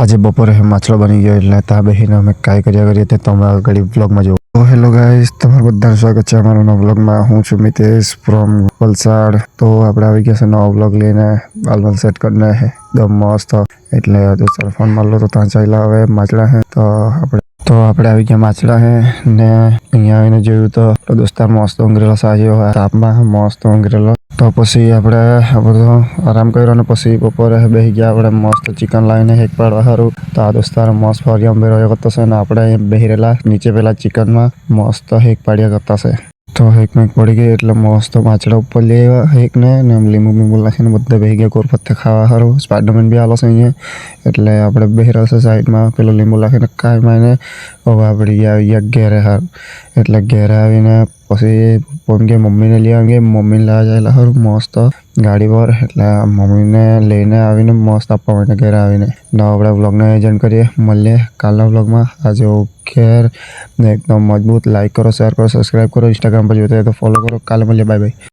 આજે બપોરે માછલો બની ગયો એટલે ત્યાં બેસીને અમે કાંઈ કર્યા કરીએ તે તમે આગળ વ્લોગમાં જુઓ. તો હેલો ગાઈસ, તમારું બધાનું સ્વાગત છે અમારા નવા વ્લોગમાં. હું છું મિતેશ ફ્રોમ વલસાડ. તો આપણે આવી ગયા છે નવો વ્લોગ લઈને. બાલબાલ સેટ કરીને એકદમ મસ્ત. એટલે દોસ્તો ફોન મારલો તો ત્યાં ચાલ્યા હવે માછલા હે તો આપણે આવી ગયા માછલા હે ને અહીંયા આવીને જોયું તો દોસ્તાર મસ્ત ઊંઘરેલો સાજો તાપમાં મસ્ત ઊંઘરેલો. તો પછી આપણે આ બધો આરામ કર્યો અને પછી બપોરે બેસી ગયા આપણે મસ્ત ચિકન લાવીને હેક પાડવા સારું. તો આ દોસ્તાર મસ્ત ફરી અંબે રહ્યો કરતો છે ને આપણે બેસી રહેલા નીચે પેલા ચિકનમાં મસ્ત હેક પાડ્યા કરતા છે. તો હેક મેક પડી ગઈ એટલે મસ્ત માછલા ઉપર લઈ આવ્યા હેકને ને લીંબુ બીંબુ નાખીને બધા બેસી ગયા કોર પત્તે ખાવા સારું. સ્પાઈડરમેન બી આલો છે અહીંયા એટલે આપણે બેસી રહેશે સાઈડમાં પેલું લીંબુ નાખીને કાંઈ માને. હવે આપણે આવી ગયા ઘેરે હાર એટલે ઘેરે આવીને પછી કે મમ્મીને લઈ આવી મમ્મીને લેવા જાયેલા સારું મસ્ત ગાડી પર એટલે મમ્મીને લઈને આવીને મસ્ત આપવા માટે ઘેરે આવીને નવા આપણે વ્લોગનું આયોજન કરીએ. મળીએ કાલના વ્લોગમાં. આજે ઘેર ને એકદમ મજબૂત. લાઈક કરો, શેર કરો, સબસ્ક્રાઈબ કરો. ઇન્સ્ટાગ્રામ પર જોતા હોય તો ફોલો કરો. કાલે મળીએ. Bye bye.